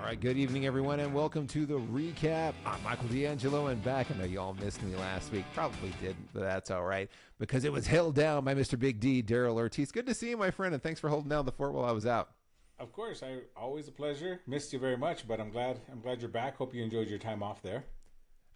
All right, good evening, everyone, and welcome to the recap. I'm Michael D'Angelo, and back. I know you all missed me last week. Probably didn't, but that's all right, because it was held down by Mr. Big D, Daryl Ortiz. Good to see you, my friend, and thanks for holding down the fort while I was out. Of course, always a pleasure. Missed you very much, but I'm glad you're back. Hope you enjoyed your time off there.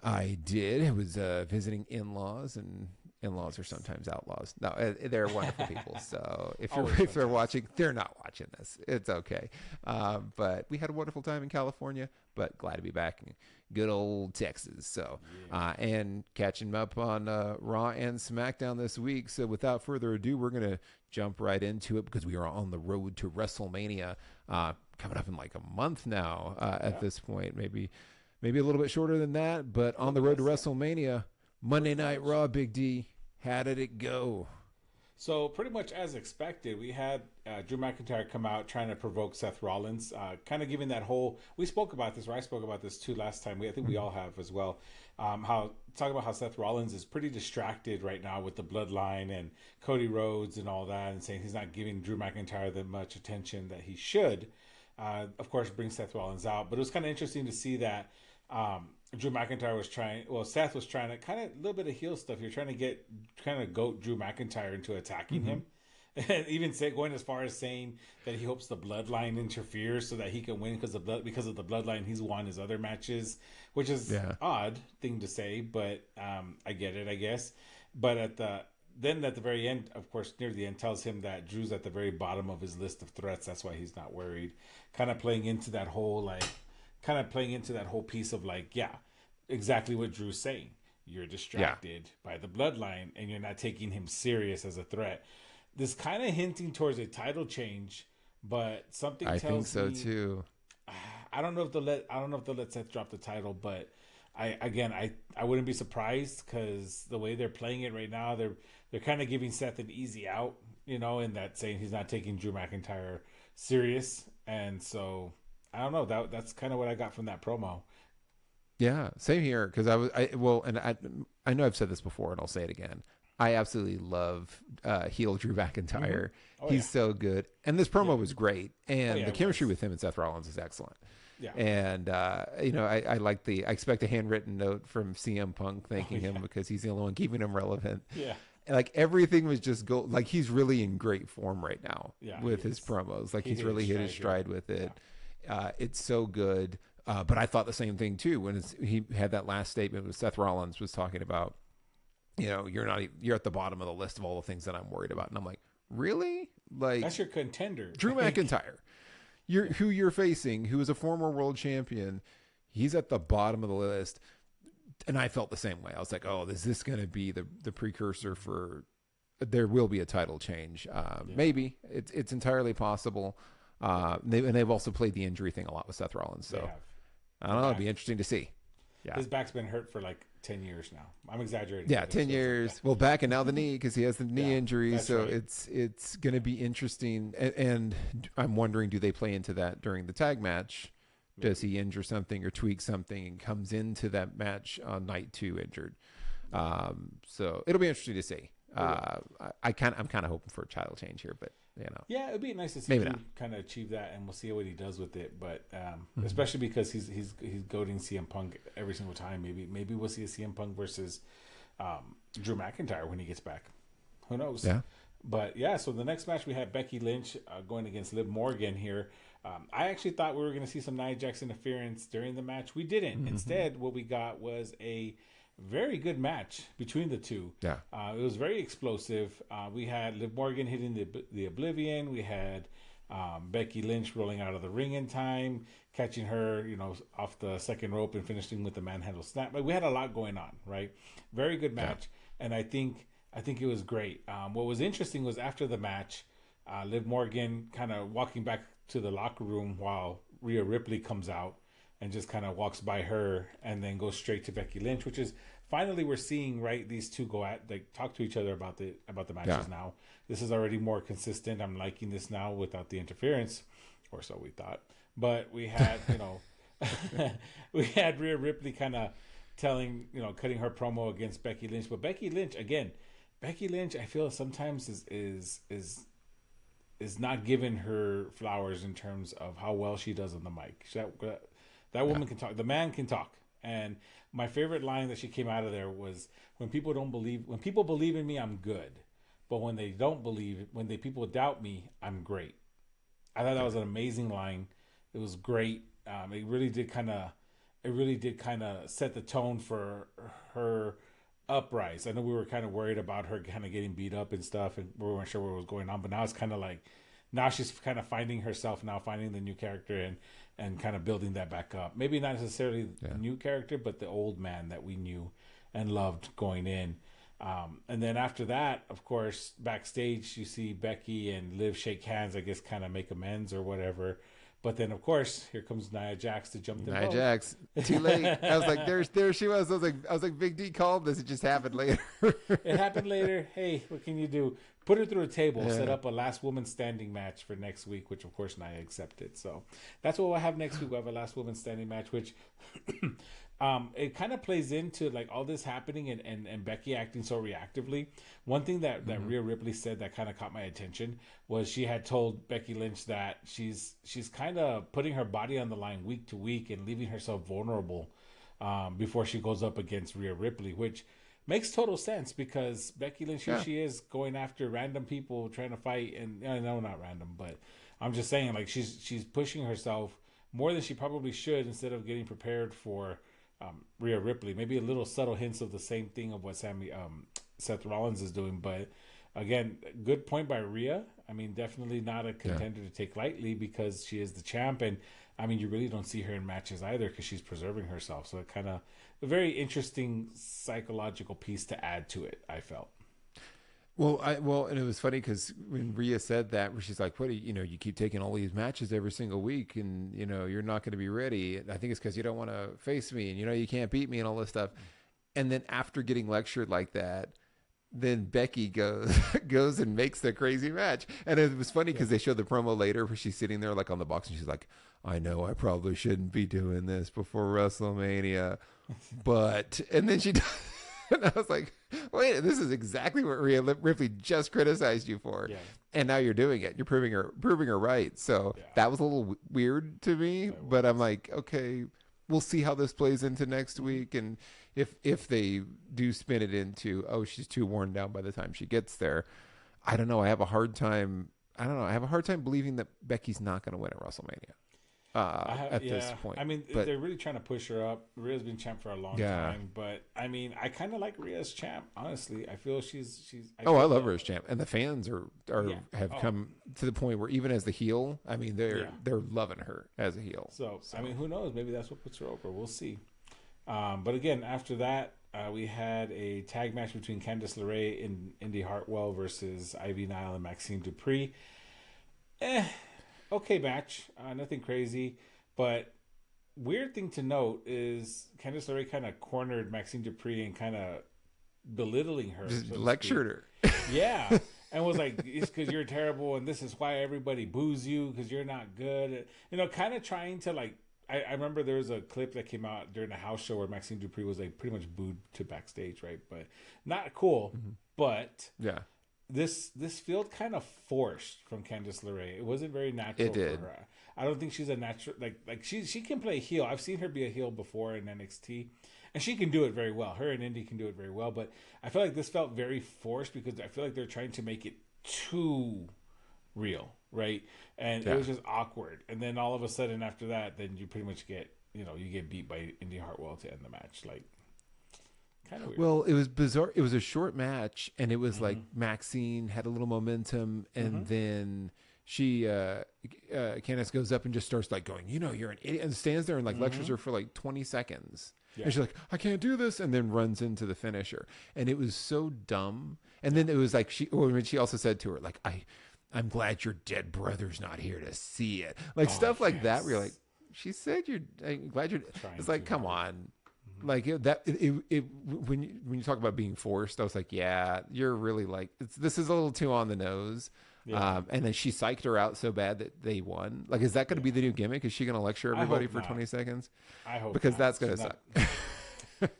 I did. I was visiting in-laws, and in-laws are sometimes outlaws. No, they're wonderful people. So if they're watching, they're not watching this. It's okay. But we had a wonderful time in California. But glad to be back in good old Texas. So and catching up on Raw and Smackdown this week. So without further ado, we're gonna jump right into it because we are on the road to WrestleMania, coming up in like a month now. At this point, maybe a little bit shorter than that, but on the road to WrestleMania, Monday Night Raw, Big D, how did it go? So pretty much as expected, we had Drew McIntyre come out trying to provoke Seth Rollins, kind of giving that whole. We spoke about this, or I spoke about this too last time. I think we all have as well. Talking about how Seth Rollins is pretty distracted right now with the Bloodline and Cody Rhodes and all that, and saying he's not giving Drew McIntyre that much attention that he should. Of course, bring Seth Rollins out, but it was kind of interesting to see that. Drew McIntyre was trying. Well, Seth was trying to kind of a little bit of heel stuff. You're trying to goat Drew McIntyre into attacking him, and even going as far as saying that he hopes the Bloodline interferes so that he can win because of the Bloodline. He's won his other matches, which is odd thing to say, but I get it, I guess. But at the very end, of course, near the end, tells him that Drew's at the very bottom of his list of threats. That's why he's not worried. Kind of playing into that whole piece of exactly what Drew's saying. You're distracted by the Bloodline and you're not taking him serious as a threat. This kind of hinting towards a title change, but something tells me. I think so too. I don't know if they'll let Seth drop the title, but I wouldn't be surprised because the way they're playing it right now, they're kind of giving Seth an easy out, in that saying he's not taking Drew McIntyre serious, and so. I don't know. That's kind of what I got from that promo. Yeah, same here. Because I know I've said this before, and I'll say it again. I absolutely love heel Drew McIntyre. He's so good, and this promo was great, and the chemistry with him and Seth Rollins is excellent. Yeah, and I like I expect a handwritten note from CM Punk thanking him because he's the only one keeping him relevant. Yeah. Like everything was just gold. Like he's really in great form right now with his promos. Like he's really hit his stride with it. Yeah. It's so good. But I thought the same thing too when he had that last statement with Seth Rollins was talking about, you're at the bottom of the list of all the things that I'm worried about. And I'm like, really? Like that's your contender. Drew McIntyre, who you're facing, who is a former world champion. He's at the bottom of the list. And I felt the same way. I was like, oh, is this going to be the precursor for, there will be a title change. Maybe it's entirely possible. They've also played the injury thing a lot with Seth Rollins. So I don't know. It'd be interesting to see. Yeah. His back's been hurt for like 10 years now. I'm exaggerating. Yeah, 10 years. Well, back and now the knee because he has the knee injury. So right. It's going to be interesting. And I'm wondering, do they play into that during the tag match? Maybe. Does he injure something or tweak something and comes into that match on night 2 injured? So it'll be interesting to see. I'm kind of hoping for a title change here, but yeah, it'd be nice to see him kind of achieve that, and we'll see what he does with it. But especially because he's goading CM Punk every single time. Maybe we'll see a CM Punk versus Drew McIntyre when he gets back. Who knows? Yeah. But yeah, so the next match we had Becky Lynch going against Liv Morgan here. I actually thought we were going to see some Nia Jax interference during the match. We didn't. Instead, what we got was a very good match between the two. Yeah, it was very explosive. We had Liv Morgan hitting the Oblivion. We had Becky Lynch rolling out of the ring in time, catching her, off the second rope and finishing with the manhandle snap. But we had a lot going on, right? Very good match, and I think it was great. What was interesting was after the match, Liv Morgan kind of walking back to the locker room while Rhea Ripley comes out and just kind of walks by her and then goes straight to Becky Lynch, which is finally we're seeing, right, these two talk to each other about the matches now. This is already more consistent. I'm liking this now without the interference, or so we thought. But we had, we had Rhea Ripley kind of cutting her promo against Becky Lynch. But Becky Lynch, I feel sometimes is is not giving her flowers in terms of how well she does on the mic. That woman can talk. The man can talk. And my favorite line that she came out of there was, when people believe in me, I'm good. But when they don't believe, people doubt me, I'm great. I thought that was an amazing line. It was great. It really did kind of set the tone for her uprise. I know we were kind of worried about her kind of getting beat up and stuff, and we weren't sure what was going on. But now it's kind of like, now she's kind of finding herself, now finding the new character and kind of building that back up. Maybe not necessarily the new character, but the old man that we knew and loved going in. And then after that, of course, backstage, you see Becky and Liv shake hands, I guess, kind of make amends or whatever. But then, of course, here comes Nia Jax to jump the boat. Nia Jax, too late. I was like, there she was. I was like, Big D called this. It just happened later. It happened later. Hey, what can you do? Put her through a table. Set up a last woman standing match for next week, which of course Nia accepted. So that's what we'll have next week. We'll have a last woman standing match, which it kind of plays into like all this happening and Becky acting so reactively. One thing that Rhea Ripley said that kind of caught my attention was she had told Becky Lynch that she's kind of putting her body on the line week to week and leaving herself vulnerable before she goes up against Rhea Ripley, which makes total sense because Becky Lynch, here she is going after random people trying to fight, and no, not random, but I'm just saying, like, she's pushing herself more than she probably should instead of getting prepared for Rhea Ripley. Maybe a little subtle hints of the same thing of what Seth Rollins is doing, but again, good point by Rhea. I mean, definitely not a contender to take lightly because she is the champ, and I mean, you really don't see her in matches either because she's preserving herself. So it kind of a very interesting psychological piece to add to it, I felt. Well, and it was funny because when Rhea said that, where she's like, "What do you keep taking all these matches every single week, and you're not going to be ready." And I think it's because you don't want to face me, and you can't beat me, and all this stuff. And then after getting lectured like that, then Becky goes and makes the crazy match. And it was funny because they showed the promo later where she's sitting there like on the box and she's like, "I know I probably shouldn't be doing this before WrestleMania, but," and then she does. And I was like, wait, this is exactly what Rhea Ripley just criticized you for. Yeah. And now you're doing it. You're proving her right. So that was a little weird to me, but I'm like, okay, we'll see how this plays into next week. And if they do spin it into, oh, she's too worn down by the time she gets there, I don't know. I have a hard time believing that Becky's not going to win at WrestleMania. This point. I mean, they're really trying to push her up. Rhea's been champ for a long time, but I mean, I kind of like Rhea as champ. Honestly, I feel she's. I love her as champ, and the fans have come to the point where even as the heel, I mean, they're loving her as a heel. So I mean, who knows? Maybe that's what puts her over. We'll see. But again, after that, we had a tag match between Candice LeRae and Indy Hartwell versus Ivy Nile and Maxine Dupree. Okay match, nothing crazy, but weird thing to note is Candice LeRae kind of cornered Maxine Dupree and kind of belittling her, just lectured her. Yeah, and was like, "It's because you're terrible, and this is why everybody boos you because you're not good." Kind of trying to like. I remember there was a clip that came out during a house show where Maxine Dupree was like pretty much booed to backstage, right? But not cool. Mm-hmm. But yeah. This felt kind of forced from Candice LeRae. It wasn't very natural for her. I don't think she's a natural like she can play heel. I've seen her be a heel before in NXT, and she can do it very well. Her and Indy can do it very well, but I feel like this felt very forced because I feel like they're trying to make it too real, right? And it was just awkward. And then all of a sudden after that, then you pretty much get you get beat by Indy Hartwell to end the match, like. Kind of weird. Well, it was bizarre. It was a short match, and it was like Maxine had a little momentum, and then she, Candice goes up and just starts like going, you're an idiot, and stands there and like lectures her for like 20 seconds. Yeah. And she's like, I can't do this, and then runs into the finisher. And it was so dumb. And then it was like she also said to her, like, I'm glad your dead brother's not here to see it. Like stuff like that. Where you're like, she said I'm glad you're. It's like, come on. Like when you talk about being forced, I was like, yeah, you're really like this is a little too on the nose. Yeah. And then she psyched her out so bad that they won. Like, is that going to be the new gimmick? Is she going to lecture everybody for 20 seconds? I hope because not. that's going to suck.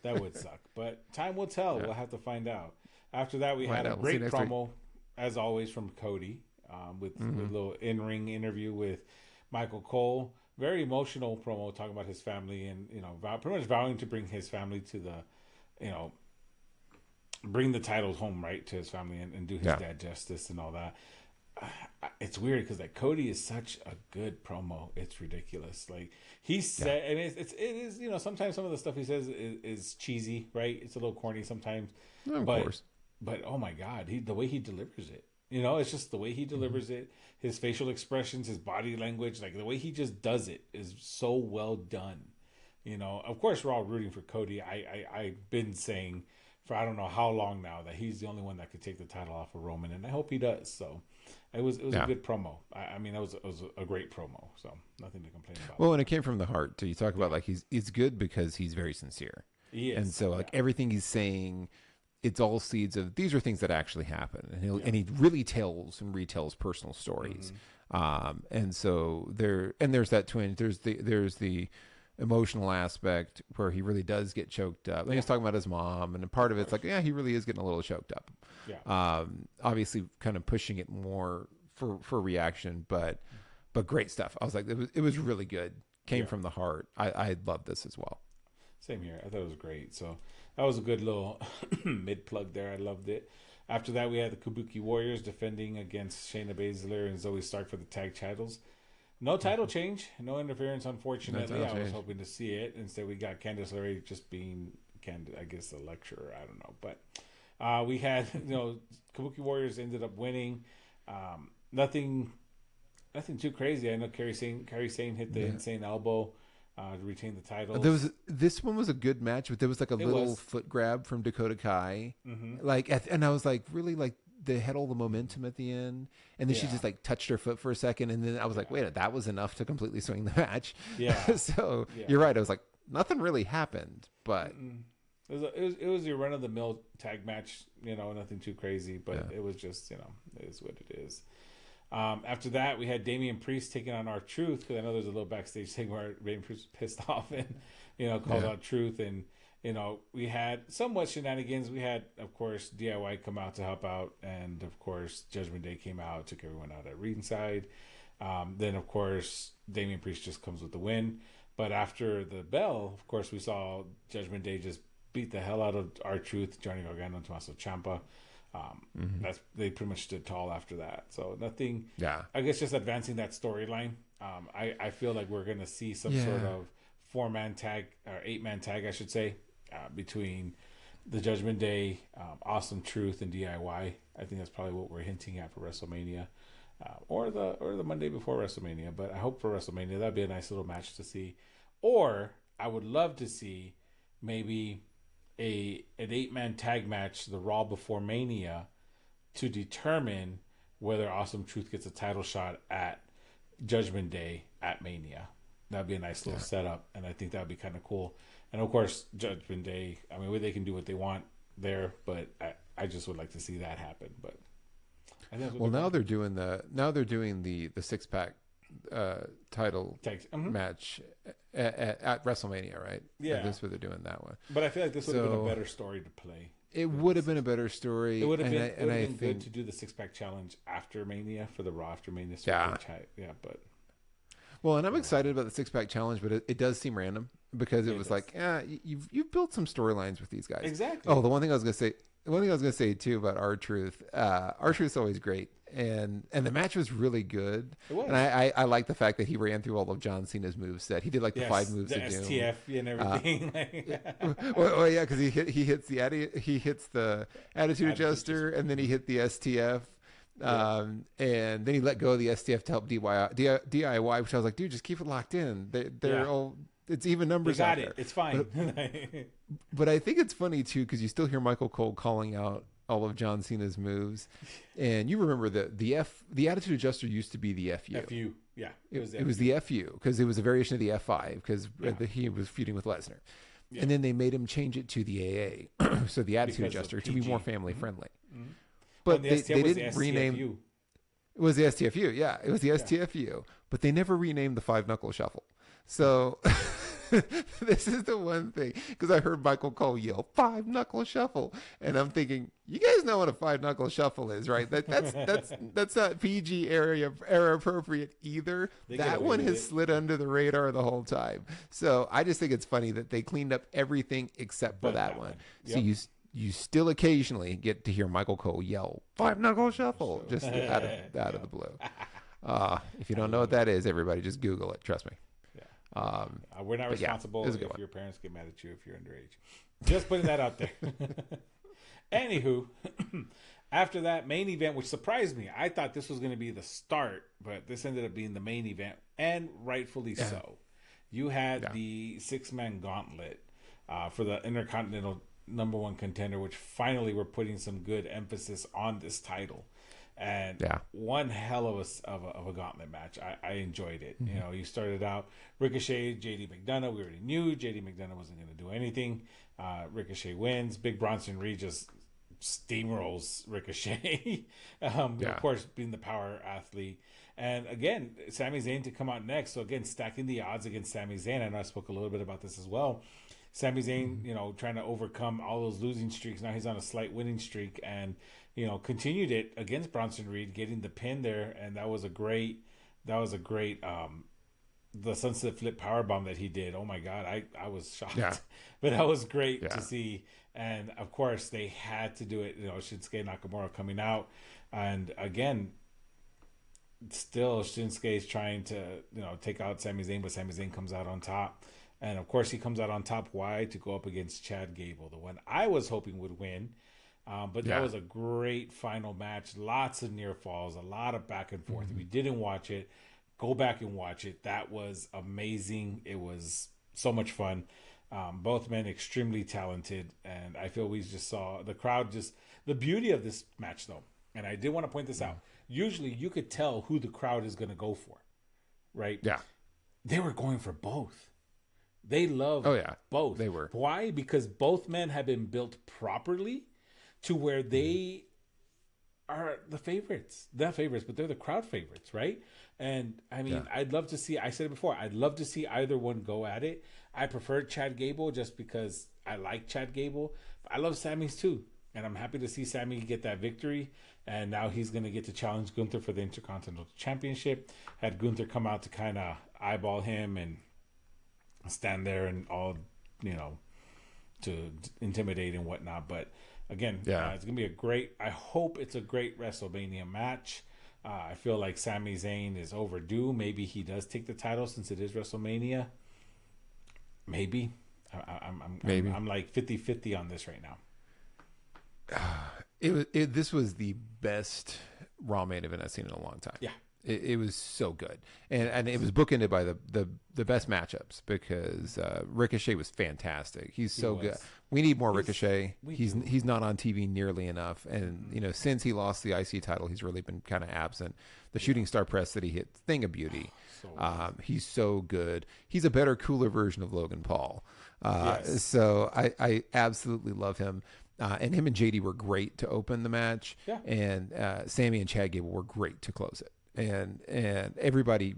That would suck, but time will tell. Yeah. We'll have to find out. After that, we had a great promo, as always, from Cody. with a little in-ring interview with Michael Cole. Very emotional promo talking about his family and, pretty much vowing to bring his family to bring the titles home, right, to his family and do his dad justice and all that. It's weird because Cody is such a good promo. It's ridiculous. Like he said, and it is sometimes some of the stuff he says is cheesy, right? It's a little corny sometimes. Of course. But oh my God, the way he delivers it. It's just the way he delivers it. His facial expressions, his body language, like the way he just does it is so well done. Of course we're all rooting for Cody. I've been saying for I don't know how long now that he's the only one that could take the title off of Roman, and I hope he does. So it was a good promo. I mean, it was a great promo. So nothing to complain about. Well, and it came from the heart too. You talk about like he's good because he's very sincere. He is. And so everything he's saying, it's all seeds of these are things that actually happen, and he really tells and retells personal stories. And so there's that twin. There's the emotional aspect where he really does get choked up. And he's talking about his mom, and part of it's like, he really is getting a little choked up. Obviously kind of pushing it more for reaction, but great stuff. I was like, it was really good. Came from the heart. I love this as well. Same here. I thought it was great. So that was a good little mid plug there. I loved it. After that, we had the Kabuki Warriors defending against Shayna Baszler and Zoe Stark for the tag titles. No title change, no interference, unfortunately. I was hoping to see it. Instead, we got Candice LeRae just being, I guess, a lecturer. I don't know. But we had, Kabuki Warriors ended up winning. Nothing too crazy. I know Kairi Sane hit the insane elbow to retain the title. This one was a good match, but there was like a little foot grab from Dakota Kai. And I was like, really, like, they had all the momentum at the end, and then she just like touched her foot for a second, and then I was like, wait, that was enough to completely swing the match. So you're right. I was like, nothing really happened, but it was your run of the mill tag match. Nothing too crazy, but it was just it is what it is. After that, we had Damian Priest taking on R-Truth, because I know there's a little backstage thing where Damian Priest was pissed off and called out Truth, and we had somewhat shenanigans. We had, of course, DIY come out to help out, and of course, Judgment Day came out, took everyone out at ringside. Then, of course, Damian Priest just comes with the win. But after the bell, of course, we saw Judgment Day just beat the hell out of R-Truth, Johnny Gargano, and Tommaso Ciampa. They pretty much stood tall after that. So nothing. I guess just advancing that storyline. I feel like we're gonna see some sort of 4-man tag or 8-man tag, I should say, between the Judgment Day, Awesome Truth, and DIY. I think that's probably what we're hinting at for WrestleMania, or the Monday before WrestleMania. But I hope for WrestleMania that'd be a nice little match to see. Or I would love to see maybe an 8-man tag match, the Raw before Mania, to determine whether Awesome Truth gets a title shot at Judgment Day at Mania. That'd be a nice little setup, and I think that'd be kind of cool. And of course, Judgment Day, I mean, they can do what they want there, but I just would like to see that happen. But now they're doing the 6-pack title match at WrestleMania, right? Yeah, that's where they're doing that one. But I feel like this would have been a better story to play. It would have been a better story. It would have been good to do the 6-pack challenge after Mania for the Raw after Mania. But. Well, and I'm excited about the 6-pack challenge, but it does seem random because it was like, you've built some storylines with these guys. Exactly. Oh, the one thing I was gonna say too about R-Truth, R-Truth's always great, and the match was really good. It was. And I like the fact that he ran through all of John Cena's moveset. He did like the 5 moves the of Doom, STF and everything. Because he hits the Attitude Adjuster, and then he hit the STF. And then he let go of the STF to help DIY, which I was like, dude, just keep it locked in. They're all, it's even numbers. They got it. It's fine. But I think it's funny too, because you still hear Michael Cole calling out all of John Cena's moves, and you remember the Attitude Adjuster used to be the FU. FU, yeah, it was the FU because it was a variation of the F5 because he was feuding with Lesnar, and then they made him change it to the AA, so the Attitude Adjuster to be more family friendly. But they didn't rename. It was the STFU, yeah. It was the STFU, but they never renamed the 5-knuckle shuffle. So This is the one thing, because I heard Michael Cole yell 5-knuckle shuffle, and I'm thinking, you guys know what a 5-knuckle shuffle is, right? That's not PG era appropriate either. That one has slid under the radar the whole time. So I just think it's funny that they cleaned up everything except for that one. Yep. So you still occasionally get to hear Michael Cole yell 5-knuckle shuffle just out of the blue. If you don't know what that is, everybody just Google it. Trust me. We're not responsible if your parents get mad at you if you're underage. Just putting that out there. Anywho, after that main event, which surprised me, I thought this was going to be the start, but this ended up being the main event, and rightfully so. You had the 6-man gauntlet for the Intercontinental #1 contender, which finally we're putting some good emphasis on this title. And one hell of a gauntlet match. I enjoyed it. Mm-hmm. You know, you started out Ricochet, JD McDonough. We already knew JD McDonough wasn't going to do anything. Ricochet wins. Big Bronson Reed just steamrolls Ricochet. Of course, being the power athlete. And again, Sami Zayn to come out next. So again, stacking the odds against Sami Zayn. I know I spoke a little bit about this as well. Sami Zayn, you know, trying to overcome all those losing streaks. Now he's on a slight winning streak, and you know, continued it against Bronson Reed, getting the pin there, and that was a great the sunset flip powerbomb that he did. Oh my God, I was shocked, but that was great to see. And of course, they had to do it. You know, Shinsuke Nakamura coming out, and again, still Shinsuke is trying to take out Sami Zayn, but Sami Zayn comes out on top. And of course, he comes out on top. Why? To go up against Chad Gable, the one I was hoping would win. But that was a great final match. Lots of near falls, a lot of back and forth. If you didn't watch it, go back and watch it. That was amazing. It was so much fun. Both men extremely talented. And I feel we just saw the crowd the beauty of this match, though. And I did want to point this out. Usually you could tell who the crowd is going to go for, right? Yeah. They were going for both. They love both. They were. Why? Because both men have been built properly to where they are the favorites. But they're the crowd favorites, right? And I mean, I'd love to see, I said it before, I'd love to see either one go at it. I prefer Chad Gable just because I like Chad Gable. But I love Sammy's too. And I'm happy to see Sammy get that victory. And now he's going to get to challenge Gunther for the Intercontinental Championship. Had Gunther come out to kind of eyeball him and stand there and all, to intimidate and whatnot. But again, it's going to be I hope it's a great WrestleMania match. I feel like Sami Zayn is overdue. Maybe he does take the title since it is WrestleMania. Maybe. I'm like 50-50 on this right now. This was the best Raw main event I've seen in a long time. Yeah. It was so good, and it was bookended by the best matchups because Ricochet was fantastic. He's so good. We need more Ricochet. He's not on TV nearly enough, and since he lost the IC title, he's really been kind of absent. The shooting star press that he hit, thing of beauty. He's so good. He's a better, cooler version of Logan Paul. So I absolutely love him. And him and JD were great to open the match, and Sammy and Chad Gable were great to close it. And everybody,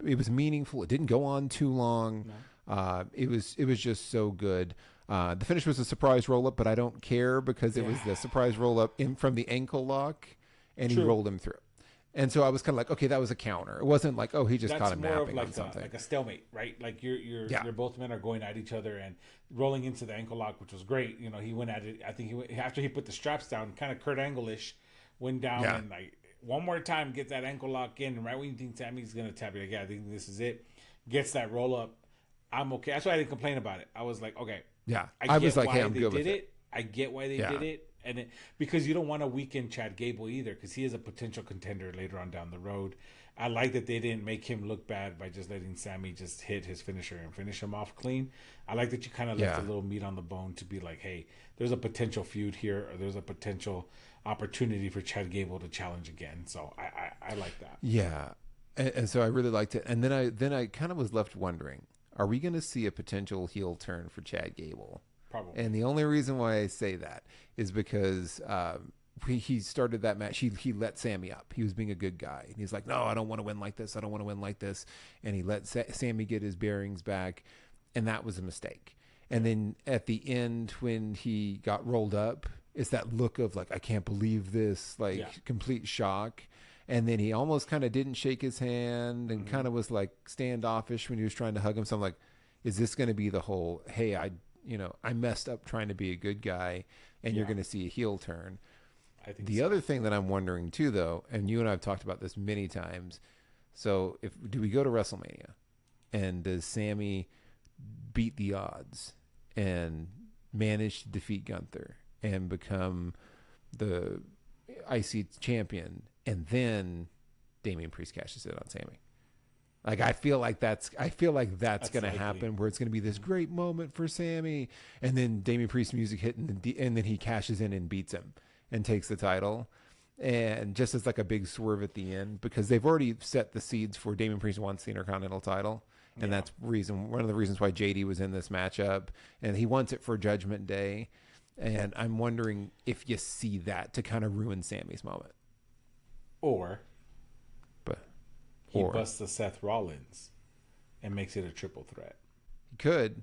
it was meaningful. It didn't go on too long. No. It was just so good. The finish was a surprise roll up, but I don't care because it was the surprise roll up in from the ankle lock, and he rolled him through. And so I was kind of like, okay, that was a counter. It wasn't like, he just caught him napping on something. Like a stalemate, right? Like you're both men are going at each other and rolling into the ankle lock, which was great. He went at it. I think after he put the straps down, kind of Kurt Angle-ish, went down and like one more time, get that ankle lock in. And right when you think Sammy's gonna tap you, like, I think this is it. Gets that roll up. I'm okay. That's why I didn't complain about it. I was like, okay, I was like, hey, I'm good with it. I get why they did it. And because you don't want to weaken Chad Gable either, because he is a potential contender later on down the road. I like that they didn't make him look bad by just letting Sammy just hit his finisher and finish him off clean. I like that you kind of left a little meat on the bone to be like, hey, there's a potential feud here, or there's a potential opportunity for Chad Gable to challenge again. So I like that. Yeah, and so I really liked it. And then I kind of was left wondering, are we going to see a potential heel turn for Chad Gable? Probably. And the only reason why I say that is because he started that match. He let Sammy up. He was being a good guy. And he's like, no, I don't want to win like this. I don't want to win like this. And he let Sammy get his bearings back. and that was a mistake. And then at the end, when he got rolled up, it's that look of like, I can't believe this, like complete shock. And then he almost kind of didn't shake his hand and kind of was like standoffish when he was trying to hug him. So I'm like, is this going to be the whole, hey, I messed up trying to be a good guy, and you're going to see a heel turn. I think the other thing that I'm wondering too, though, and you and I have talked about this many times. So do we go to WrestleMania, and does Sammy beat the odds and manage to defeat Gunther and become the IC champion, and then Damian Priest cashes it on Sammy? Like, I feel like that's going to happen, where it's going to be this great moment for Sammy, and then Damian Priest's music hit, and then he cashes in and beats him and takes the title, and just as like a big swerve at the end, because they've already set the seeds for Damian Priest wants the Intercontinental title, and that's one of the reasons why JD was in this matchup, and he wants it for Judgment Day, and I'm wondering if you see that to kind of ruin Sammy's moment, he busts the Seth Rollins and makes it a triple threat. He could,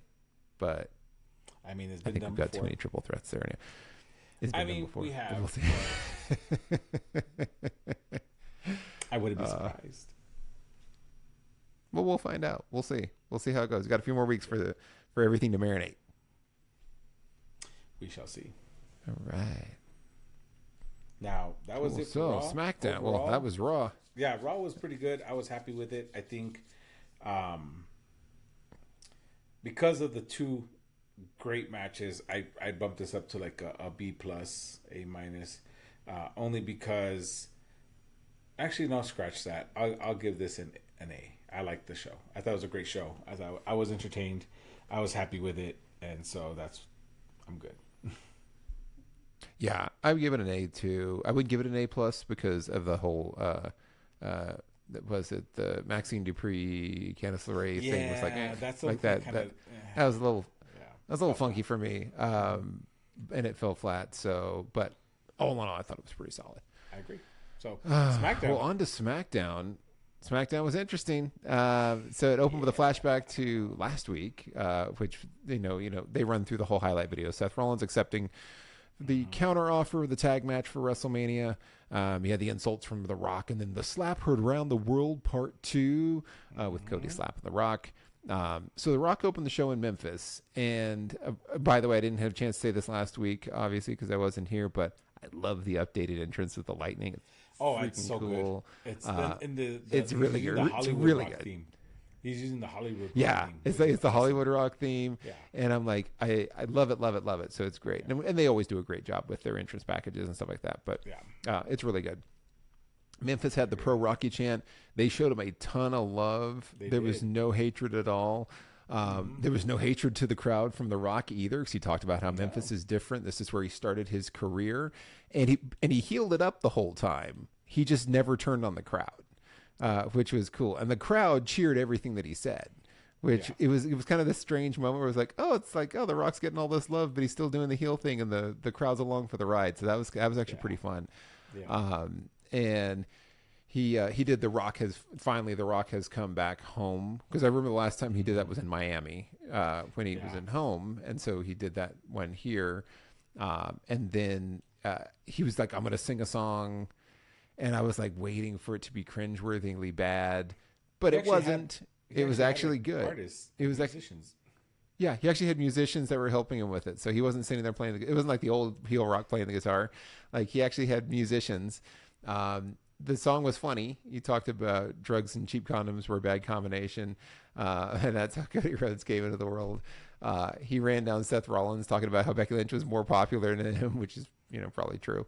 but I mean, I think we've got too many triple threats there. I mean, we have. We'll see. I wouldn't be surprised. Well, we'll find out. We'll see. We'll see how it goes. We've got a few more weeks for everything to marinate. We shall see. All right. Now, that was it for Raw. SmackDown. Overall, well, that was Raw. Yeah, Raw was pretty good. I was happy with it. I think because of the two great matches, I bumped this up to like a B plus, A minus, only because actually, no, scratch that. I'll give this an A. I liked the show. I thought it was a great show. I was entertained. I was happy with it, and so I'm good. Yeah, I would give it an A too. I would give it an A plus because of the whole was it the Maxine Dupree, Candice LeRae thing was like that's like that. That was a little funky for me, and it fell flat. So, but all in all, I thought it was pretty solid. I agree. So SmackDown. Well, on to SmackDown. SmackDown was interesting. So it opened with a flashback to last week, which they run through the whole highlight video. Seth Rollins accepting the counter offer of the tag match for WrestleMania. He had the insults from The Rock, and then the slap heard around the world part 2 with Cody slapping The Rock. So The Rock opened the show in Memphis. And by the way, I didn't have a chance to say this last week, obviously, because I wasn't here, but I love the updated entrance with the lightning. It's so cool. Good. It's it's really good. It's really good. Theme. He's using the Hollywood Rock theme. It's the Hollywood Rock theme. Yeah. And I'm like, I love it. So it's great. Yeah. And they always do a great job with their entrance packages and stuff like that. But it's really good. Memphis had the Pro Rocky chant. They showed him a ton of love. There was no hatred at all. There was no hatred to the crowd from The Rock either, because he talked about how Memphis is different. This is where he started his career. And he healed it up the whole time. He just never turned on the crowd. Which was cool, and the crowd cheered everything that he said. Which it was kind of this strange moment where it was like, The Rock's getting all this love, but he's still doing the heel thing, and the crowd's along for the ride. So that was actually pretty fun. Yeah. And he did The Rock has come back home, because I remember the last time he did that was in Miami when he was at home, and so he did that one here, and then he was like, I'm gonna sing a song. And I was like waiting for it to be cringeworthily bad, but it wasn't. It was actually good. Artists, it was musicians. Yeah, he actually had musicians that were helping him with it. So he wasn't sitting there playing. It wasn't like the old heel Rock playing the guitar. Like, he actually had musicians. The song was funny. He talked about drugs and cheap condoms were a bad combination, and that's how Cody Rhodes came into the world. He ran down Seth Rollins talking about how Becky Lynch was more popular than him, which is probably true.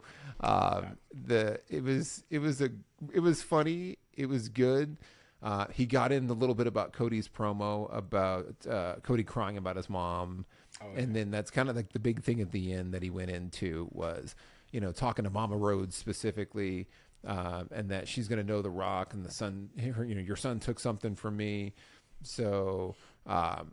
It was funny. It was good. He got in a little bit about Cody's promo about Cody crying about his mom, and then that's kind of like the big thing at the end that he went into was talking to Mama Rhodes specifically. And that she's going to know The Rock, and the son, your son took something from me. So,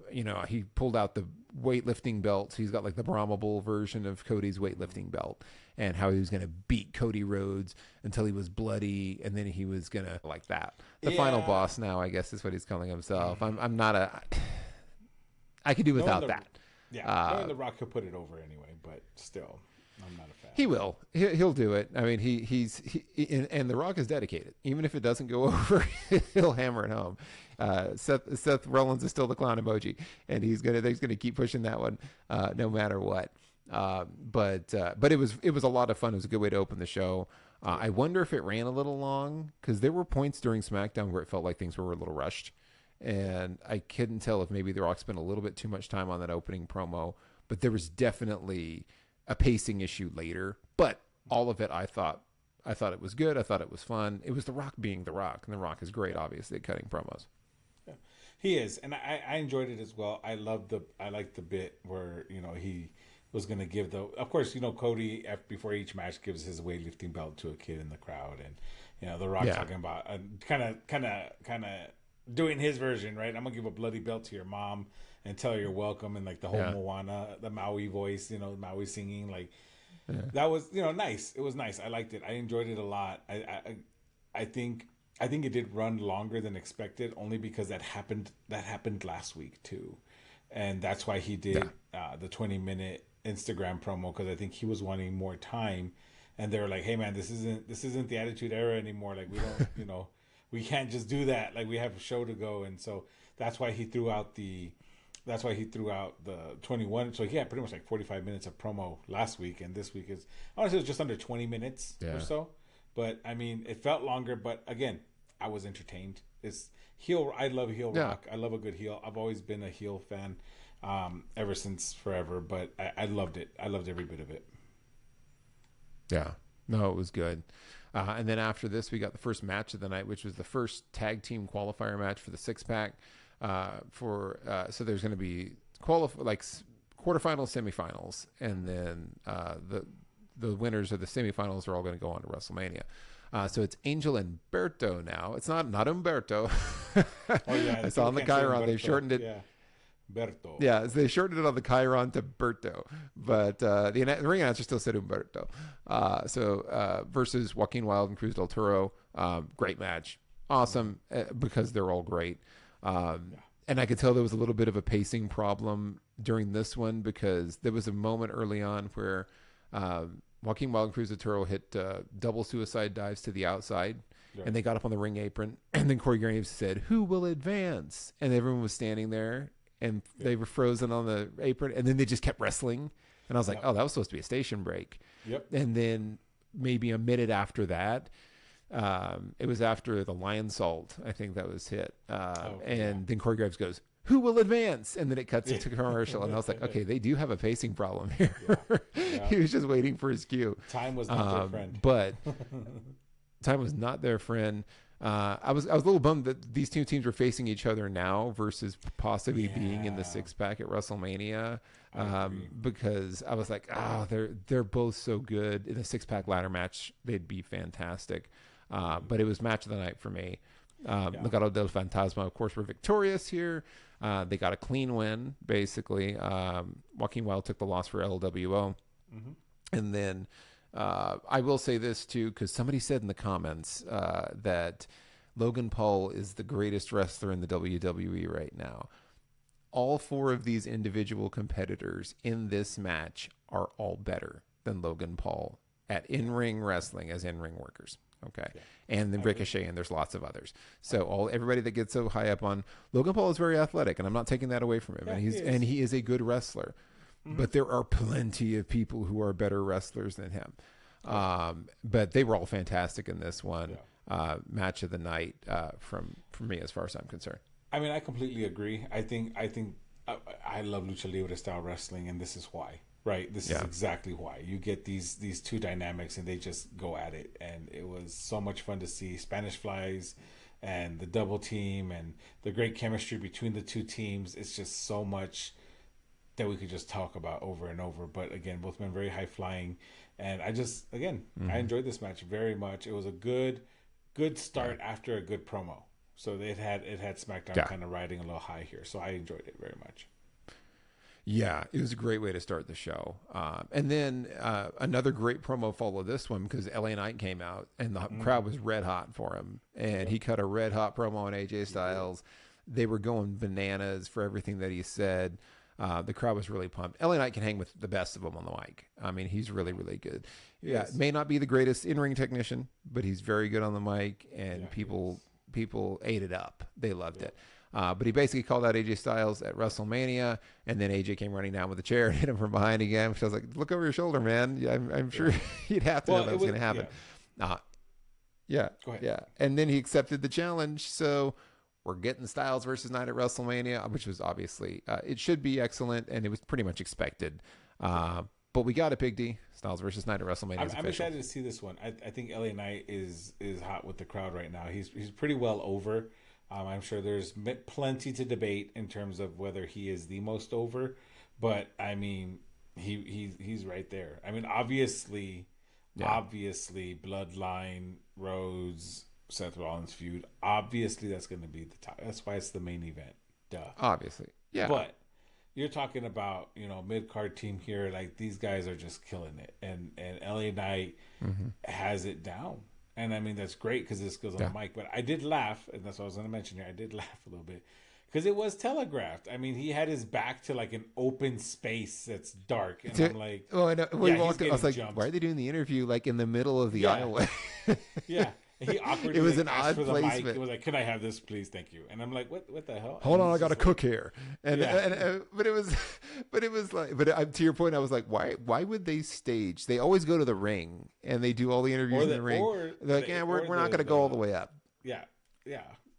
he pulled out the weightlifting belt. He's got like the Brahma Bull version of Cody's weightlifting belt, and how he was going to beat Cody Rhodes until he was bloody. And then he was going to like that. The final boss now, I guess, is what he's calling himself. I'm not I could do without that. Yeah, knowing The Rock could put it over anyway, but still, I'm not a fan. He will. He'll do it. I mean, and The Rock is dedicated. Even if it doesn't go over, he'll hammer it home. Seth Rollins is still the clown emoji, and he's gonna keep pushing that one, no matter what. But it was a lot of fun. It was a good way to open the show. I wonder if it ran a little long because there were points during SmackDown where it felt like things were a little rushed. And I couldn't tell if maybe The Rock spent a little bit too much time on that opening promo, but there was definitely a pacing issue later. But all of it, I thought it was good. I thought it was fun. It was The Rock being The Rock, and The Rock is great, obviously, at cutting promos. Yeah. He is, and I enjoyed it as well. I liked the bit where he was going to give of course, Cody before each match gives his weightlifting belt to a kid in the crowd, and The Rock talking about kind of doing his version, right? I'm gonna give a bloody belt to your mom and tell her you're welcome, and like the whole Moana, the Maui voice, Maui singing, like that was nice. It was nice. I liked it. I enjoyed it a lot. I think it did run longer than expected, only because that happened last week too, and that's why he did the 20-minute Instagram promo, because I think he was wanting more time, and they were like, hey man, this isn't the Attitude Era anymore. Like we don't we can't just do that. Like we have a show to go, and so that's why he threw out the 21. So he had pretty much like 45 minutes of promo last week, and this week is honestly it was just under 20 minutes or so. But I mean, it felt longer. But again, I was entertained. It's heel. I love heel Rock. I love a good heel. I've always been a heel fan ever since forever. But I loved it. I loved every bit of it. Yeah. No, it was good. And then after this, we got the first match of the night, which was the first tag team qualifier match for the 6-pack. So there's going to be quarterfinals, semifinals, and then the winners of the semifinals are all going to go on to WrestleMania. So it's Angel and Berto now. It's not Umberto. I saw on the Chiron they shortened it. Yeah. Berto. Yeah, they shortened it on the Chiron to Berto, but the ring announcer still said Umberto. Versus Joaquin Wilde and Cruz del Toro, great match, awesome, because they're all great. And I could tell there was a little bit of a pacing problem during this one, because there was a moment early on where Joaquin Wilde and Cruz del Toro hit double suicide dives to the outside. Yeah. And they got up on the ring apron, and then Corey Graves said, "Who will advance?" And everyone was standing there. And they were frozen on the apron, and then they just kept wrestling. And I was like, oh, that was supposed to be a station break. Yep. And then maybe a minute after that, it was after the Lion Salt, I think that was hit. Then Corey Graves goes, "Who will advance?" And then it cuts into commercial. And I was like, okay, they do have a pacing problem here. Yeah. He was just waiting for his cue. Time was not their friend. But time was not their friend. I was a little bummed that these two teams were facing each other now versus possibly being in the 6-pack at WrestleMania, because I was like, they're both so good in a 6-pack ladder match. They'd be fantastic. But it was match of the night for me. Legado del Fantasma, of course, were victorious here. They got a clean win, basically. Joaquin Wilde took the loss for LWO. Mm-hmm. And then I will say this too, because somebody said in the comments that Logan Paul is the greatest wrestler in the WWE right now. All 4 of these individual competitors in this match are all better than Logan Paul at in-ring wrestling as in-ring workers. Okay. Yeah. And then Ricochet, and there's lots of others. So everybody that gets so high up on Logan Paul is very athletic, and I'm not taking that away from him. Yeah, and he is a good wrestler. Mm-hmm. But there are plenty of people who are better wrestlers than him. But they were all fantastic in this one. Yeah. Match of the night from me, as far as I'm concerned. I mean, I completely agree. I think I love lucha libre style wrestling, and this is why. Right, this is exactly why. You get these two dynamics, and they just go at it, and it was so much fun to see Spanish Flies and the double team and the great chemistry between the two teams. It's just so much that we could just talk about over and over. But again, both men very high flying, and I enjoyed this match very much. It was a good start after a good promo. So it had SmackDown kind of riding a little high here. So I enjoyed it very much. Yeah, it was a great way to start the show. And then another great promo followed this one, because LA Knight came out and the crowd was red hot for him. And he cut a red hot promo on AJ Styles. They were going bananas for everything that he said. The crowd was really pumped. LA Knight can hang with the best of them on the mic. I mean, he's really, really good. Yeah, may not be the greatest in-ring technician, but he's very good on the mic, and people ate it up. They loved it. But he basically called out AJ Styles at WrestleMania, and then AJ came running down with a chair and hit him from behind again. Which I was like, "Look over your shoulder, man." Yeah, I'm sure you'd have to know that was going to happen. Yeah. Go ahead. Yeah, and then he accepted the challenge. So we're getting Styles versus Knight at WrestleMania, which was obviously it should be excellent, and it was pretty much expected. But we got it, Big D. Styles versus Knight at WrestleMania. I'm excited to see this one. I think LA Knight is hot with the crowd right now. He's pretty well over. I'm sure there's plenty to debate in terms of whether he is the most over, but I mean, he's right there. I mean, obviously, Bloodline, Rhodes, Seth Rollins feud. Obviously, that's going to be the top. That's why it's the main event. Duh. Obviously, yeah. But you're talking about mid card team here. Like these guys are just killing it, and LA Knight has it down. And I mean, that's great because this goes on the mic. But I did laugh, and that's what I was going to mention here. I did laugh a little bit because it was telegraphed. I mean, he had his back to like an open space that's dark. And I'm like, oh, I know. When he walked, I was like, why are they doing the interview like in the middle of the aisleway? Yeah. He awkwardly it was an odd for the placement. Mic. It was like, "Can I have this, please? Thank you." And I'm like, "What the hell?" Hold on, I got to cook here. And but it was like, to your point, I was like, why would they stage? They always go to the ring and they do all the interviews in the ring. They're like, we're not going to go all the way up. Yeah,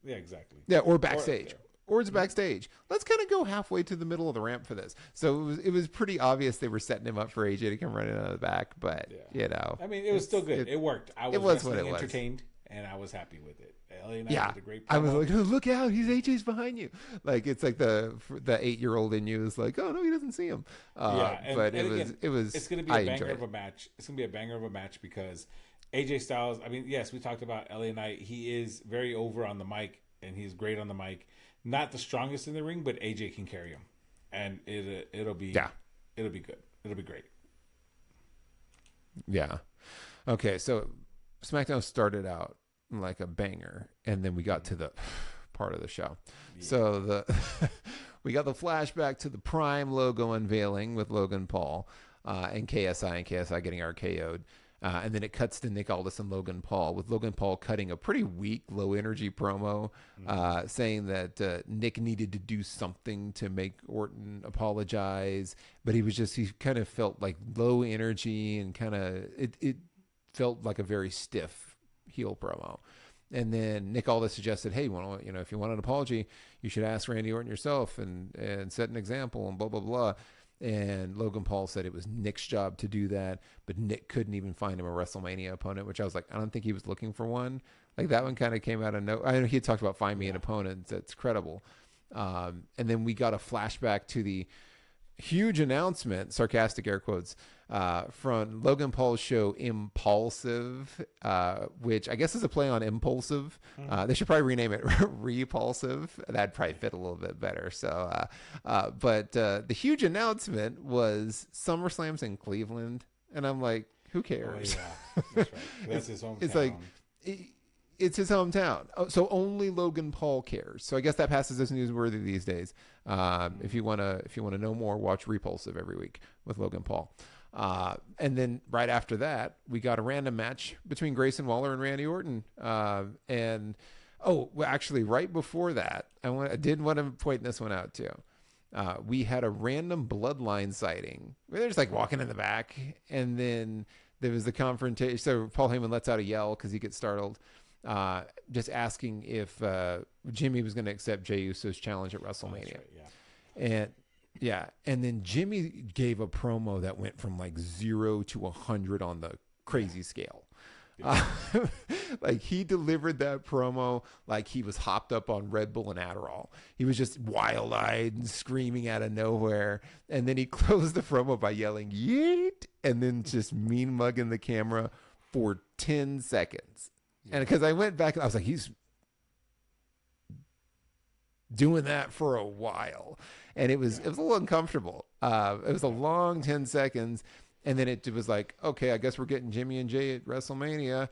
exactly. Yeah, or backstage. Or it's backstage. Let's kind of go halfway to the middle of the ramp for this. So it was pretty obvious they were setting him up for AJ to come running out of the back. But I mean, it was still good. It worked. I was entertained. And I was happy with it. LA Knight did a great promo. I was like, oh, look out, AJ's behind you. Like it's like the 8-year-old in you is like, oh no, he doesn't see him. It's going to be a banger of a match. It's going to be a banger of a match because AJ Styles. I mean, yes, we talked about LA Knight. He is very over on the mic, and he's great on the mic. Not the strongest in the ring, but AJ can carry him, and it'll be good. It'll be great. Yeah. Okay, so SmackDown started out like a banger, and then we got to the part of the show. So we got the flashback to the Prime logo unveiling with Logan Paul and KSI getting RKO'd. And then it cuts to Nick Aldis and Logan Paul, with Logan Paul cutting a pretty weak, low-energy promo saying that Nick needed to do something to make Orton apologize. But he kind of felt like low energy and kind of, it felt like a very stiff heel promo. And then Nick Aldis suggested, hey, if you want an apology, you should ask Randy Orton yourself and set an example and blah, blah, blah. And Logan Paul said it was Nick's job to do that, but Nick couldn't even find him a WrestleMania opponent, which I was like, I don't think he was looking for one. Like that one kind of came out of I know he had talked about find me an opponent that's credible. And then we got a flashback to the huge announcement, sarcastic air quotes, from Logan Paul's show Impulsive, which I guess is a play on impulsive. They should probably rename it Repulsive. That'd probably fit a little bit better. So, but the huge announcement was SummerSlam's in Cleveland, and I'm like, who cares? Oh, yeah. That's right. That's his hometown. It's like it's his hometown, so only Logan Paul cares. So I guess that passes as newsworthy these days. If you wanna know more, watch Repulsive every week with Logan Paul. And then right after that, we got a random match between Grayson Waller and Randy Orton. Actually, right before that, I did want to point this one out too. We had a random Bloodline sighting where they're just like walking in the back, and then there was the confrontation. So Paul Heyman lets out a yell because he gets startled. Just asking if Jimmy was going to accept Jey Uso's challenge at WrestleMania. Right, and then Jimmy gave a promo that went from like 0 to 100 on the crazy scale. Like he delivered that promo like he was hopped up on Red Bull and Adderall. He was just wild-eyed and screaming out of nowhere, and then he closed the promo by yelling "Yeet!" and then just mean mugging the camera for 10 seconds. And because I went back, I was like, he's doing that for a while. And it was a little uncomfortable. It was a long 10 seconds. And then it was like, okay, I guess we're getting Jimmy and Jay at WrestleMania.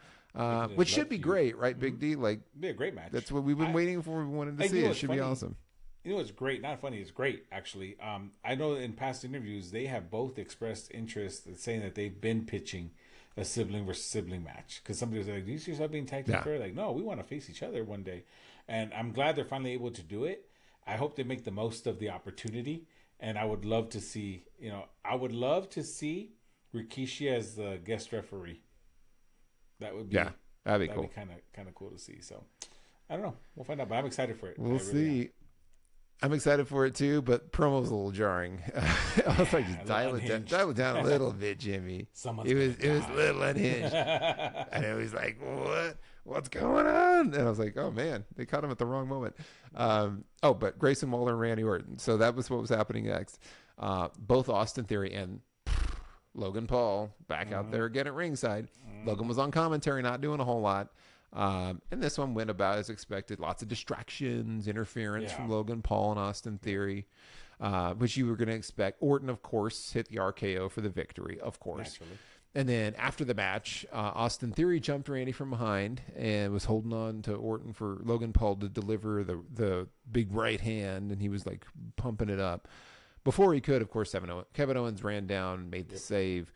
which should be great, right, Big D? Like, be a great match. That's what we've been waiting for. We wanted to see it. It should be awesome. You know what's great? Not funny. It's great, actually. I know in past interviews they have both expressed interest in saying that they've been pitching a sibling versus sibling match, because somebody was like, "Do you see yourself being tag team fair?" Like, no, we want to face each other one day, and I'm glad they're finally able to do it. I hope they make the most of the opportunity, and I would love to see, Rikishi as the guest referee. That would be that'd be cool. Kind of cool to see. So I don't know. We'll find out, but I'm excited for it. We'll see. I'm excited for it too, but promo's a little jarring. I was like, just dial it down a little bit, Jimmy. It was a little unhinged, and it was like, what's going on? And I was like, oh man, they caught him at the wrong moment. But Grayson Waller and Randy Orton. So that was what was happening next. Both Austin Theory and Logan Paul back out there again at ringside. Logan was on commentary, not doing a whole lot. And this one went about as expected. Lots of distractions, interference from Logan Paul and Austin Theory, which you were going to expect. Orton, of course, hit the RKO for the victory, of course. Naturally. And then after the match, Austin Theory jumped Randy from behind and was holding on to Orton for Logan Paul to deliver the big right hand, and he was like pumping it up. Before he could, of course, Kevin Owens ran down, made the save.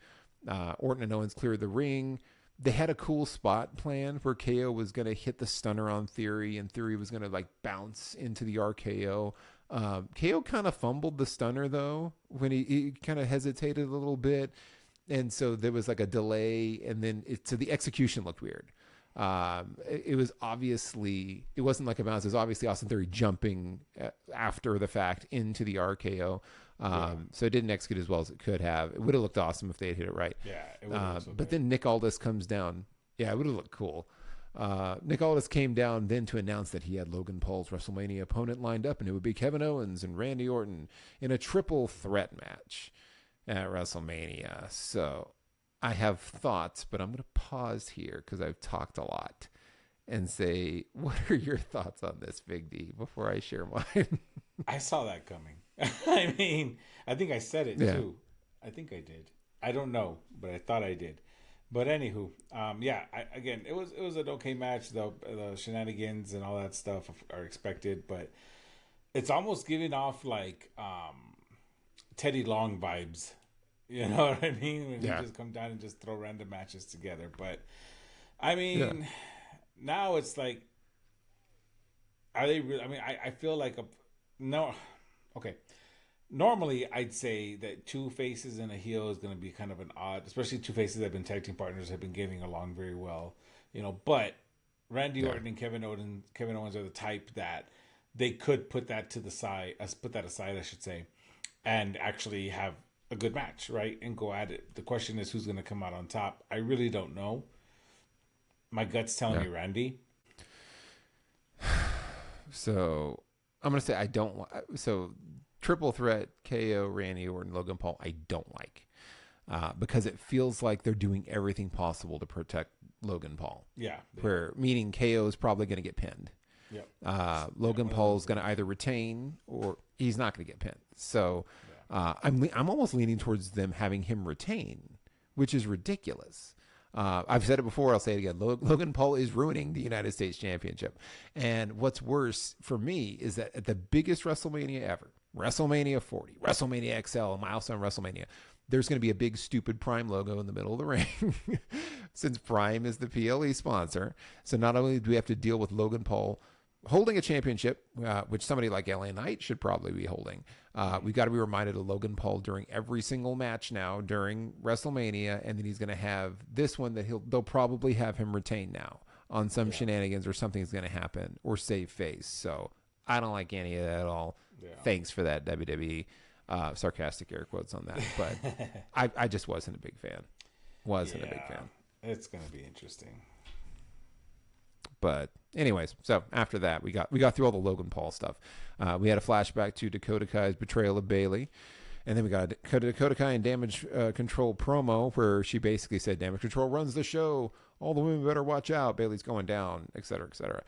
Orton and Owens cleared the ring. They had a cool spot planned where KO was going to hit the stunner on Theory, and Theory was going to like bounce into the RKO. KO kind of fumbled the stunner though when he kind of hesitated a little bit, and so there was like a delay, and then so the execution looked weird. It wasn't like a bounce. It was obviously Austin Theory jumping after the fact into the RKO. So it didn't execute as well as it could have. It would have looked awesome if they had hit it right. Yeah, it would have. But then Nick Aldis comes down. Yeah, it would have looked cool. Nick Aldis came down then to announce that he had Logan Paul's WrestleMania opponent lined up, and it would be Kevin Owens and Randy Orton in a triple threat match at WrestleMania. So I have thoughts, but I'm going to pause here because I've talked a lot and say, what are your thoughts on this, Big D, before I share mine? I saw that coming. I mean, I think I said it too. I think I did. I don't know, but I thought I did. But anywho, it was an okay match. The shenanigans and all that stuff are expected, but it's almost giving off like Teddy Long vibes. You know what I mean? When you just come down and just throw random matches together. But I mean, now it's like, are they really? I mean, I feel like no. Okay. Normally, I'd say that two faces and a heel is going to be kind of an odd, especially two faces that have been tag team partners, have been getting along very well, But Randy Orton and Kevin Owens are the type that they could put that aside, I should say, and actually have a good match, right? And go at it. The question is, who's going to come out on top? I really don't know. My gut's telling me Randy. So I'm going to say I don't. So triple threat, KO, Randy Orton, Logan Paul, I don't like. Because it feels like they're doing everything possible to protect Logan Paul. Yeah. Meaning KO is probably going to get pinned. Yep. Logan Paul is going to either retain or he's not going to get pinned. So I'm almost leaning towards them having him retain, which is ridiculous. I've said it before. I'll say it again. Logan Paul is ruining the United States Championship. And what's worse for me is that at the biggest WrestleMania ever, WrestleMania 40, WrestleMania XL, milestone WrestleMania, there's going to be a big stupid Prime logo in the middle of the ring since Prime is the PLE sponsor. So not only do we have to deal with Logan Paul holding a championship, which somebody like LA Knight should probably be holding. We've got to be reminded of Logan Paul during every single match now during WrestleMania, and then he's going to have this one that they'll probably have him retain now on some shenanigans or something's going to happen or save face. So I don't like any of that at all. Yeah. Thanks for that, WWE. Sarcastic air quotes on that, but I just wasn't a big fan. A big fan. It's going to be interesting. But anyways, so after that, we got through all the Logan Paul stuff. We had a flashback to Dakota Kai's betrayal of Bayley. And then we got a Dakota Kai and Damage Control promo where she basically said, Damage Control runs the show. All the women better watch out. Bayley's going down, et cetera, et cetera.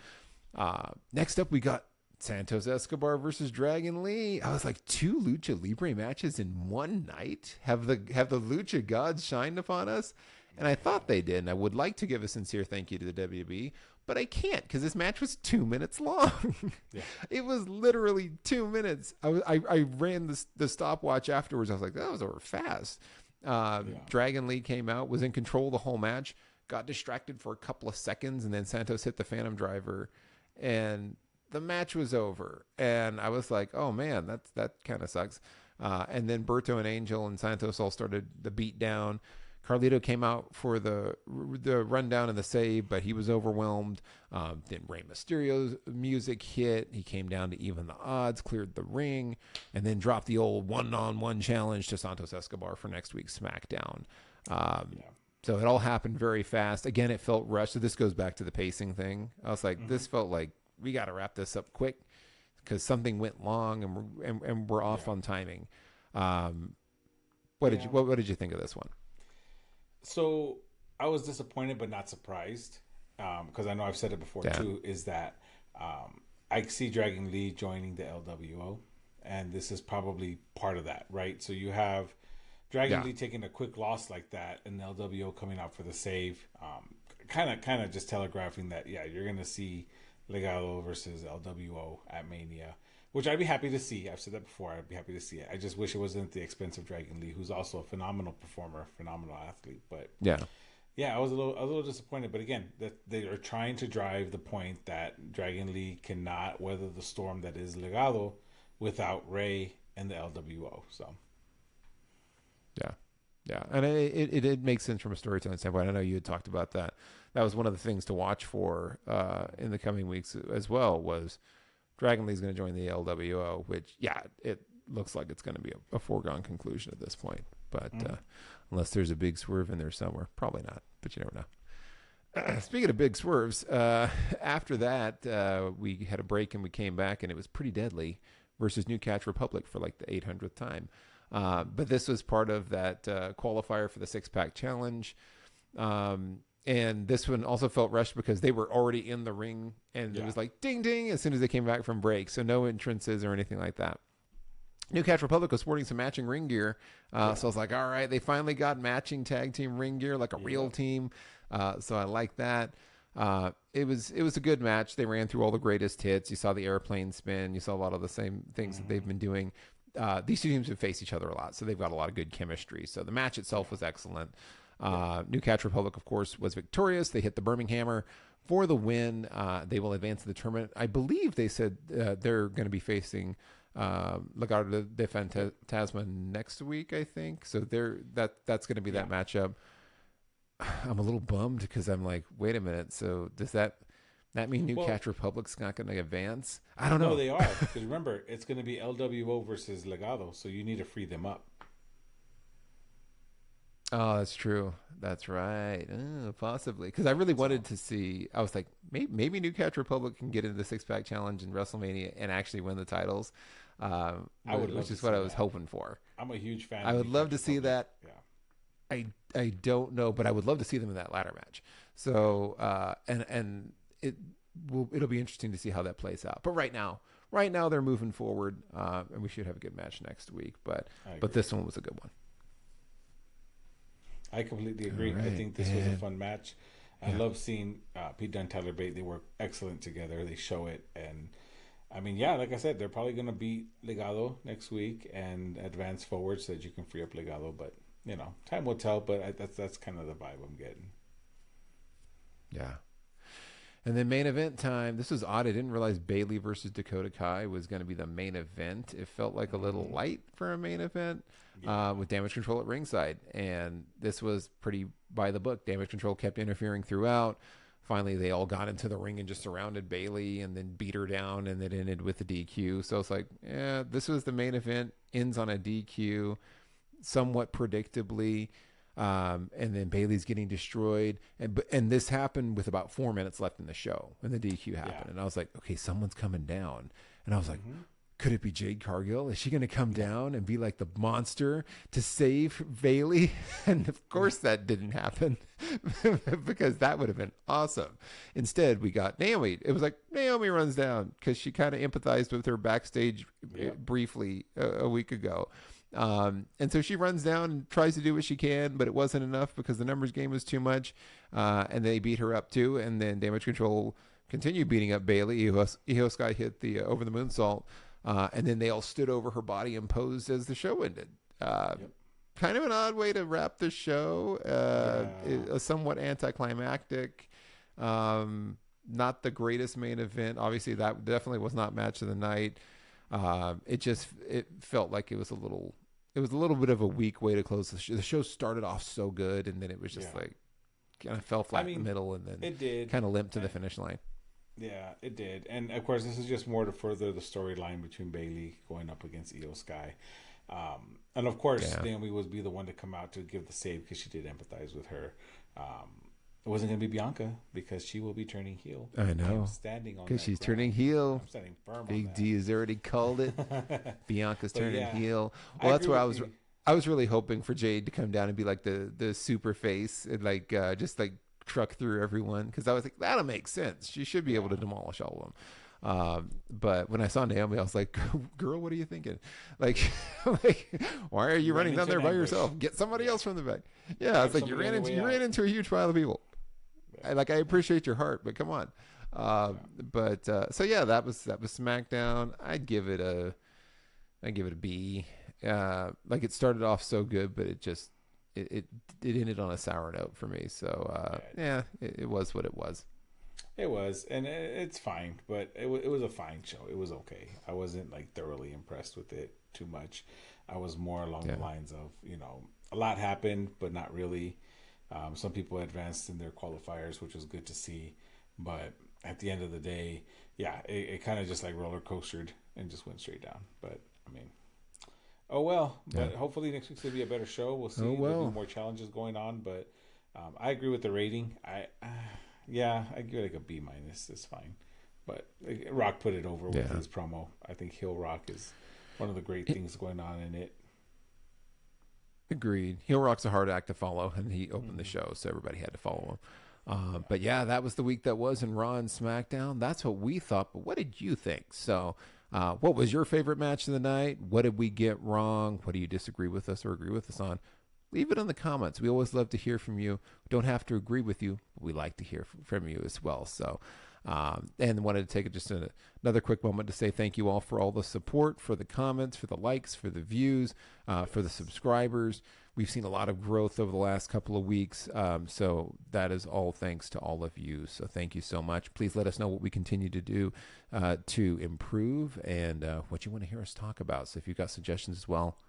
Next up, we got Santos Escobar versus Dragon Lee. I was like, 2 Lucha Libre matches in one night? Have the Lucha gods shined upon us? And I thought they did, and I would like to give a sincere thank you to the WB, but I can't because this match was 2 minutes long. Yeah. It was literally 2 minutes. I ran the stopwatch afterwards. I was like, that was over fast. Dragon Lee came out, was in control the whole match, got distracted for a couple of seconds, and then Santos hit the Phantom Driver, and the match was over. And I was like, oh man, that kind of sucks. And then Berto and Angel and Santos all started the beat down. Carlito came out for the rundown and the save, but he was overwhelmed. Then Rey Mysterio's music hit. He came down to even the odds, cleared the ring, and then dropped the old one-on-one challenge to Santos Escobar for next week's SmackDown. So it all happened very fast. Again, it felt rushed. So this goes back to the pacing thing. I was like, this felt like we got to wrap this up quick because something went long and we're off on timing. What did you think of this one? So I was disappointed, but not surprised, because I know I've said it before too. Is that I see Dragon Lee joining the LWO, and this is probably part of that, right? So you have Dragon Lee taking a quick loss like that, and LWO coming out for the save, kind of just telegraphing that you're gonna see Legado versus LWO at Mania, which I'd be happy to see. I've said that before. I'd be happy to see it. I just wish it wasn't at the expense of Dragon Lee, who's also a phenomenal performer, phenomenal athlete. But I was a little disappointed. But again, that they are trying to drive the point that Dragon Lee cannot weather the storm that is Legado without Rey and the LWO. So yeah, and it makes sense from a storytelling standpoint. I know you had talked about that. That was one of the things to watch for in the coming weeks as well. Was Dragon Lee's going to join the LWO, which, it looks like it's going to be a foregone conclusion at this point. But unless there's a big swerve in there somewhere. Probably not, but you never know. Speaking of big swerves, after that, we had a break and we came back, and it was Pretty Deadly versus New Catch Republic for like the 800th time. But this was part of that qualifier for the six-pack challenge. And this one also felt rushed because they were already in the ring, and it was like ding ding as soon as they came back from break. So no entrances or anything like that. New Catch Republic was sporting some matching ring gear. So I was like, all right, they finally got matching tag team ring gear like a real team. So I like that. It was a good match. They ran through all the greatest hits. You saw the airplane spin. You saw a lot of the same things that they've been doing. These two teams have faced each other a lot, so they've got a lot of good chemistry. So the match itself was excellent. New Catch Republic, of course, was victorious. They hit the Birminghammer for the win. They will advance to the tournament. I believe they said they're going to be facing Legado de Fantasma next week, I think. So that's going to be that matchup. I'm a little bummed because I'm like, wait a minute. So does that mean New Catch Republic's not going to advance? I don't know. No, they are. Because remember, it's going to be LWO versus Legado, so you need to free them up. Oh, that's true. That's right. Possibly. Because I really wanted to see, I was like, maybe New Catch Republic can get into the six-pack challenge in WrestleMania and actually win the titles, which is what I was hoping for. I'm a huge fan. I would love to see that. Yeah. I don't know, but I would love to see them in that ladder match. So, and it'll be interesting to see how that plays out. But right now they're moving forward, and we should have a good match next week. But this one was a good one. I completely agree. Right. I think this was a fun match. I love seeing Pete Dunne, Tyler Bate. They work excellent together. They show it. And, I mean, like I said, they're probably going to beat Legado next week and advance forward so that you can free up Legado. But, time will tell. But that's kind of the vibe I'm getting. Yeah. And then main event time. This was odd. I didn't realize Bayley versus Dakota Kai was going to be the main event. It felt like a little light for a main event with Damage Control at ringside. And this was pretty by the book. Damage Control kept interfering throughout. Finally, they all got into the ring and just surrounded Bayley and then beat her down, and it ended with a DQ. So it's like, this was the main event. Ends on a DQ, somewhat predictably. And then Bayley's getting destroyed, and this happened with about 4 minutes left in the show when the DQ happened, and I was like, okay, someone's coming down, and I was like, could it be Jade Cargill? Is she going to come down and be like the monster to save Bayley? And of course that didn't happen because that would have been awesome. Instead, we got Naomi. It was like Naomi runs down because she kind of empathized with her backstage briefly a week ago. And so she runs down and tries to do what she can, but it wasn't enough because the numbers game was too much. And they beat her up too. And then Damage Control continued beating up Bailey. Io Sky hit the over the moonsault. And then they all stood over her body and posed as the show ended. Kind of an odd way to wrap the show. Somewhat anticlimactic. Not the greatest main event. Obviously, that definitely was not match of the night. It felt like it was a little bit of a weak way to close the show. The show started off so good, and then it was just like kind of fell flat in the middle, and then it did kind of limped to the finish line. Yeah, it did. And of course, this is just more to further the storyline between Bailey going up against Io Sky. And of course, Naomi would be the one to come out to give the save because she did empathize with her. It wasn't going to be Bianca because she will be turning heel. I know. Standing on because she's turning heel. I'm standing firm Big on that. D has already called it. Bianca's turning heel. Well, that's where I was really hoping for Jade to come down and be like the super face and like just like truck through everyone, because I was like, that'll make sense. She should be able to demolish all of them. But when I saw Naomi, I was like, girl, what are you thinking? Like, why are you running down there by yourself? Get somebody else from the back. Yeah, it's like you ran into a huge pile of people. I appreciate your heart, but come on. So yeah, that was SmackDown. I'd give it a B. Like, it started off so good, but it just it ended on a sour note for me. So it was what it was. It was, and it's fine, but it was a fine show. It was okay. I wasn't like thoroughly impressed with it too much. I was more along the lines of, a lot happened, but not really. Some people advanced in their qualifiers, which was good to see. But at the end of the day, it kind of just like roller coastered and just went straight down. But I mean, oh well. But hopefully next week's gonna be a better show. We'll see. There'll be more challenges going on. But I agree with the rating. I give it like a B-. It's fine. But Rock put it over with his promo. I think Heel Rock is one of the great things going on in it. Agreed. Heel Rock's a hard act to follow, and he opened the show, so everybody had to follow him. But yeah, that was the week that was in Raw and SmackDown. That's what we thought, but what did you think? So what was your favorite match of the night? What did we get wrong? What do you disagree with us or agree with us on? Leave it in the comments. We always love to hear from you. We don't have to agree with you, but we like to hear from you as well. So, and wanted to take just another quick moment to say thank you all for all the support, for the comments, for the likes, for the views, for the subscribers. We've seen a lot of growth over the last couple of weeks. So that is all thanks to all of you. So thank you so much. Please let us know what we continue to do to improve and what you want to hear us talk about. So if you've got suggestions as well,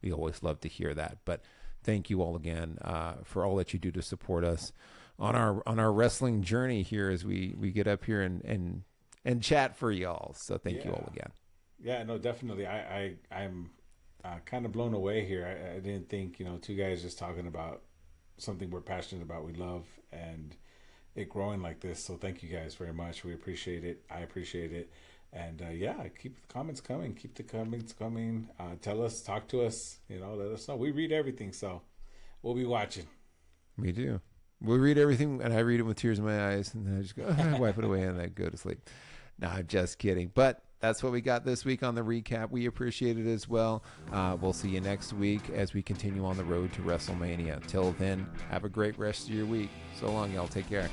we always love to hear that. But thank you all again for all that you do to support us on our wrestling journey here as we get up here and chat for y'all. So thank you all again. Yeah, no, definitely. I'm kind of blown away here. I didn't think, two guys just talking about something we're passionate about, we love, and it growing like this. So thank you guys very much. We appreciate it. I appreciate it. And keep the comments coming. Keep the comments coming. Tell us, talk to us. Let us know. We read everything, so we'll be watching. We do. We read everything, and I read it with tears in my eyes, and then I just go, wipe it away, and I go to sleep. No, I'm just kidding. But that's what we got this week on the recap. We appreciate it as well. We'll see you next week as we continue on the road to WrestleMania. Till then, have a great rest of your week. So long, y'all. Take care.